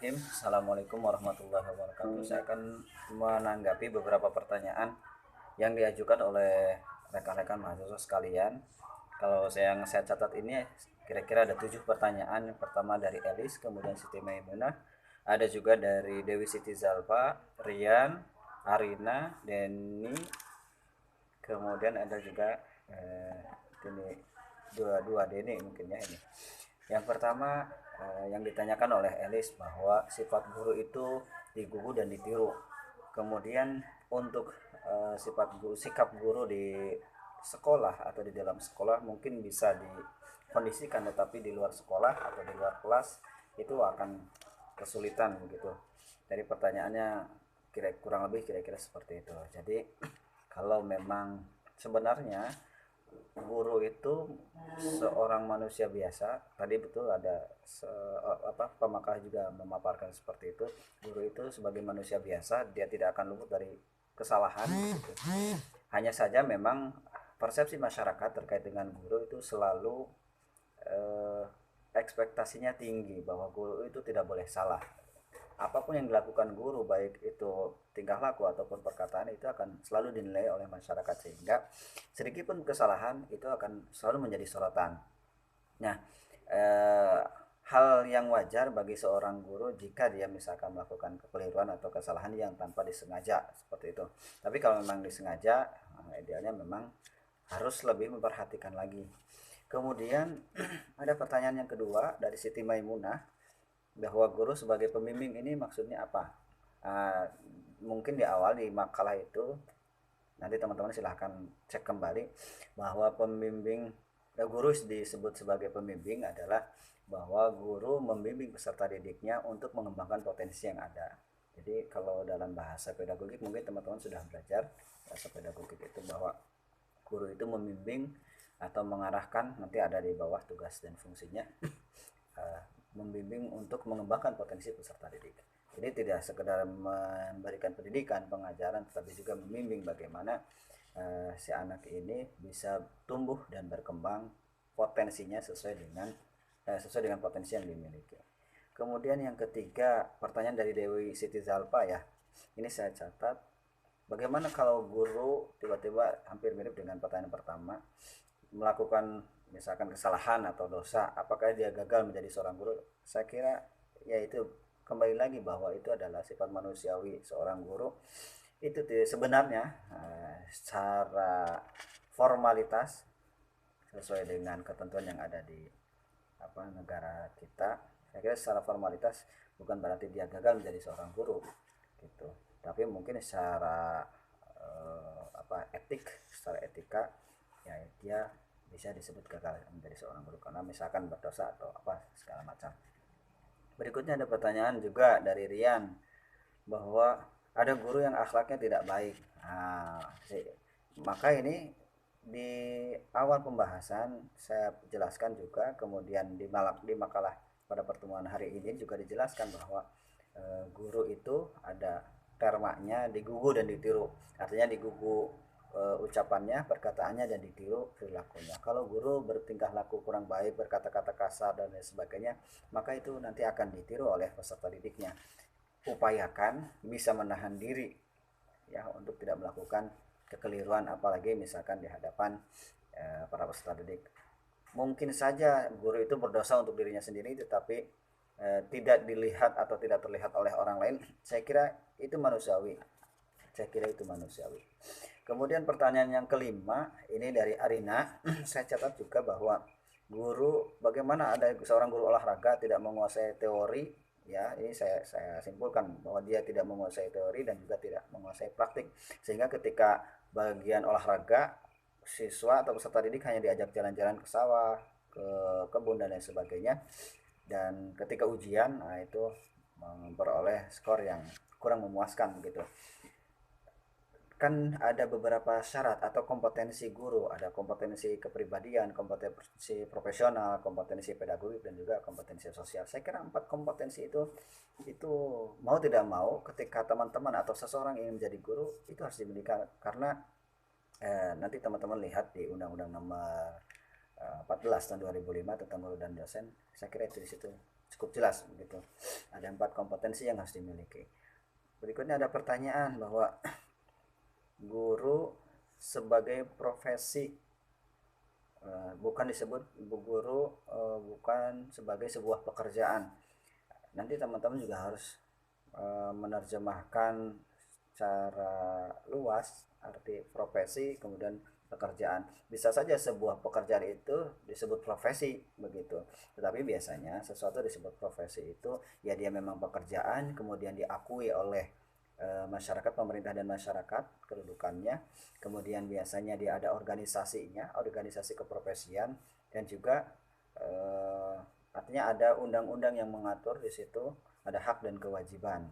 Bismillahirrahmanirrahim. Assalamualaikum warahmatullahi wabarakatuh. Saya akan menanggapi beberapa pertanyaan yang diajukan oleh rekan-rekan mahasiswa sekalian. Kalau yang saya catat ini kira-kira ada 7 pertanyaan. Yang pertama dari Elis, kemudian Siti Maimunah, ada juga dari Dewi Siti Zalfa, Rian, Arina, Denny, kemudian ada juga ini dua Denny mungkin ya ini. Yang pertama yang ditanyakan oleh Elis bahwa sifat guru itu digugu dan ditiru. Kemudian untuk sifat guru, sikap guru di sekolah atau di dalam sekolah mungkin bisa dikondisikan, tetapi di luar sekolah atau di luar kelas itu akan kesulitan begitu. Dari pertanyaannya kurang lebih kira-kira seperti itu. Jadi kalau memang sebenarnya guru itu seorang manusia biasa, tadi betul ada pemakalah juga memaparkan seperti itu. Guru itu sebagai manusia biasa, dia tidak akan luput dari kesalahan gitu. Hanya saja memang persepsi masyarakat terkait dengan guru itu selalu eh, ekspektasinya tinggi bahwa guru itu tidak boleh salah. Apapun yang dilakukan guru, baik itu tingkah laku ataupun perkataan, itu akan selalu dinilai oleh masyarakat, sehingga sedikitpun kesalahan itu akan selalu menjadi sorotan. Nah, eh, hal yang wajar bagi seorang guru jika dia misalkan melakukan kekeliruan atau kesalahan yang tanpa disengaja seperti itu. Tapi kalau memang disengaja, idealnya memang harus lebih memperhatikan lagi. Kemudian ada pertanyaan yang kedua dari Siti Maimunah, bahwa guru sebagai pembimbing ini maksudnya apa? Uh, Mungkin di awal di makalah itu nanti teman-teman silahkan cek kembali bahwa guru disebut sebagai pembimbing adalah bahwa guru membimbing peserta didiknya untuk mengembangkan potensi yang ada. Jadi kalau dalam bahasa pedagogik mungkin teman-teman sudah belajar bahasa pedagogik itu bahwa guru itu membimbing atau mengarahkan, nanti ada di bawah tugas dan fungsinya, uh, membimbing untuk mengembangkan potensi peserta didik. Jadi tidak sekedar memberikan pendidikan, pengajaran, tetapi juga membimbing bagaimana si anak ini bisa tumbuh dan berkembang potensinya sesuai dengan potensi yang dimiliki. Kemudian yang ketiga, pertanyaan dari Dewi Siti Zalpa ya. Ini saya catat. Bagaimana kalau guru tiba-tiba hampir mirip dengan pertanyaan pertama, melakukan misalkan kesalahan atau dosa, apakah dia gagal menjadi seorang guru? Saya kira ya itu kembali lagi bahwa itu adalah sifat manusiawi seorang guru. Itu sebenarnya secara formalitas sesuai dengan ketentuan yang ada di negara kita, saya kira secara formalitas bukan berarti dia gagal menjadi seorang guru gitu, tapi mungkin secara secara etika ya dia bisa disebut gagal menjadi seorang guru karena misalkan berdosa atau apa segala macam. Berikutnya ada pertanyaan juga dari Rian bahwa ada guru yang akhlaknya tidak baik. Maka ini di awal pembahasan saya jelaskan juga, kemudian di makalah pada pertemuan hari ini juga dijelaskan bahwa guru itu ada termaknya digugu dan ditiru. Artinya digugu ucapannya, perkataannya, dan ditiru perilakunya. Kalau guru bertingkah laku kurang baik, berkata-kata kasar dan lain sebagainya, maka itu nanti akan ditiru oleh peserta didiknya. Upayakan bisa menahan diri ya untuk tidak melakukan kekeliruan, apalagi misalkan di hadapan para peserta didik. Mungkin saja guru itu berdosa untuk dirinya sendiri, tetapi tidak dilihat atau tidak terlihat oleh orang lain. Saya kira itu manusiawi. Kemudian pertanyaan yang kelima ini dari Arina. Saya catat juga bahwa bagaimana ada seorang guru olahraga tidak menguasai teori, ya ini saya simpulkan bahwa dia tidak menguasai teori dan juga tidak menguasai praktik, sehingga ketika bagian olahraga siswa atau peserta didik hanya diajak jalan-jalan ke sawah, ke kebun dan lain sebagainya, dan ketika ujian itu memperoleh skor yang kurang memuaskan gitu. Kan ada beberapa syarat atau kompetensi guru, ada kompetensi kepribadian, kompetensi profesional, kompetensi pedagogik, dan juga kompetensi sosial. Saya kira 4 kompetensi itu mau tidak mau ketika teman-teman atau seseorang ingin menjadi guru itu harus dimiliki, karena nanti teman-teman lihat di Undang-Undang Nomor 14 tahun 2005 tentang guru dan dosen. Saya kira itu di situ cukup jelas begitu. Ada 4 kompetensi yang harus dimiliki. Berikutnya ada pertanyaan bahwa guru sebagai profesi, bukan disebut guru, bukan sebagai sebuah pekerjaan. Nanti teman-teman juga harus menerjemahkan secara luas arti profesi kemudian pekerjaan. Bisa saja sebuah pekerjaan itu disebut profesi begitu, tetapi biasanya sesuatu disebut profesi itu ya dia memang pekerjaan kemudian diakui oleh masyarakat, pemerintah dan masyarakat kedudukannya, kemudian biasanya dia ada organisasinya, organisasi keprofesian, dan juga artinya ada undang-undang yang mengatur di situ, ada hak dan kewajiban.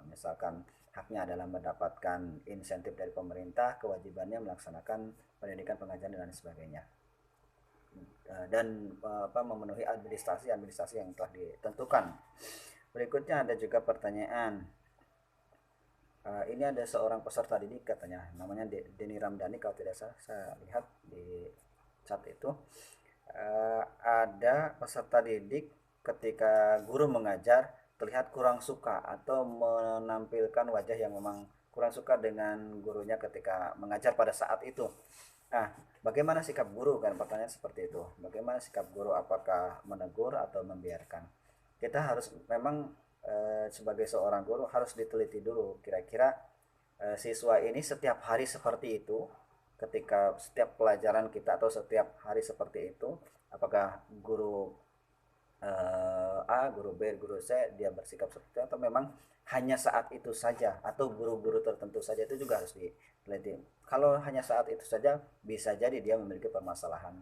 Misalkan haknya adalah mendapatkan insentif dari pemerintah, kewajibannya melaksanakan pendidikan, pengajaran dan sebagainya, dan memenuhi administrasi yang telah ditentukan. Berikutnya ada juga pertanyaan, ini ada seorang peserta didik katanya, namanya Denny Ramdhani kalau tidak salah, saya lihat di chat itu. Ada peserta didik ketika guru mengajar terlihat kurang suka atau menampilkan wajah yang memang kurang suka dengan gurunya ketika mengajar pada saat itu. Nah, bagaimana sikap guru, kan pertanyaan seperti itu. Bagaimana sikap guru, apakah menegur atau membiarkan? Kita harus memang sebagai seorang guru harus diteliti dulu kira-kira siswa ini setiap hari seperti itu, ketika setiap pelajaran kita atau setiap hari seperti itu, apakah guru A, guru B, guru C dia bersikap seperti itu, atau memang hanya saat itu saja, atau guru-guru tertentu saja, itu juga harus diteliti. Kalau hanya saat itu saja, bisa jadi dia memiliki permasalahan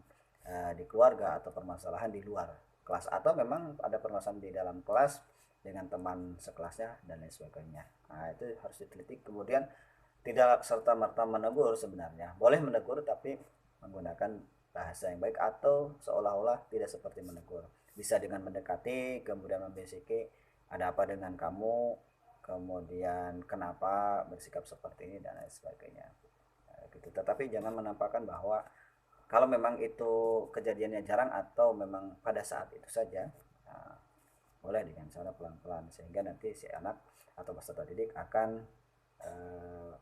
di keluarga atau permasalahan di luar kelas, atau memang ada permasalahan di dalam kelas dengan teman sekelasnya dan lain sebagainya. Nah, itu harus diteliti. Kemudian tidak serta merta menegur, sebenarnya boleh menegur tapi menggunakan bahasa yang baik atau seolah-olah tidak seperti menegur. Bisa dengan mendekati, kemudian membisiki, ada apa dengan kamu, kemudian kenapa bersikap seperti ini dan lain sebagainya. Gitu. Tetapi jangan menampakkan bahwa kalau memang itu kejadiannya jarang atau memang pada saat itu saja, nah, boleh dengan cara pelan-pelan, sehingga nanti si anak atau peserta didik akan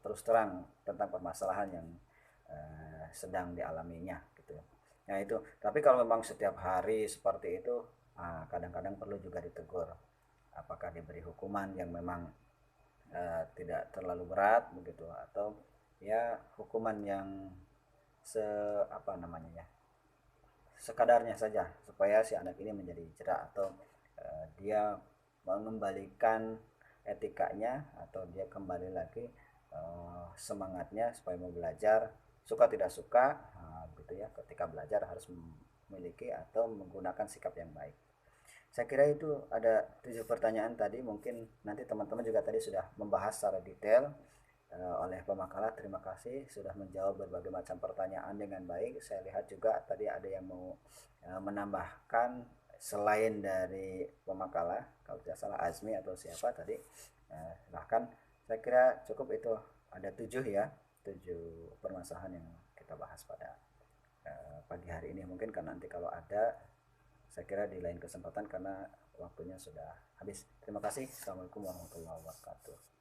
terus terang tentang permasalahan yang sedang dialaminya gitu. Nah itu, tapi kalau memang setiap hari seperti itu, kadang-kadang perlu juga ditegur. Apakah diberi hukuman yang memang tidak terlalu berat begitu, atau ya hukuman yang apa namanya ya, sekadarnya saja, supaya si anak ini menjadi cerah, atau dia mengembalikan etikanya, atau dia kembali lagi semangatnya supaya mau belajar, suka tidak suka gitu ya, ketika belajar harus memiliki atau menggunakan sikap yang baik. Saya kira itu ada 7 pertanyaan tadi, mungkin nanti teman-teman juga tadi sudah membahas secara detail oleh pemakalah. Terima kasih sudah menjawab berbagai macam pertanyaan dengan baik. Saya lihat juga tadi ada yang mau menambahkan selain dari pemakalah, kalau tidak salah Azmi atau siapa tadi, silahkan. Saya kira cukup, itu ada 7 ya, 7 permasalahan yang kita bahas pada pagi hari ini. Mungkin kan nanti kalau ada, saya kira di lain kesempatan karena waktunya sudah habis. Terima kasih. Assalamualaikum warahmatullahi wabarakatuh.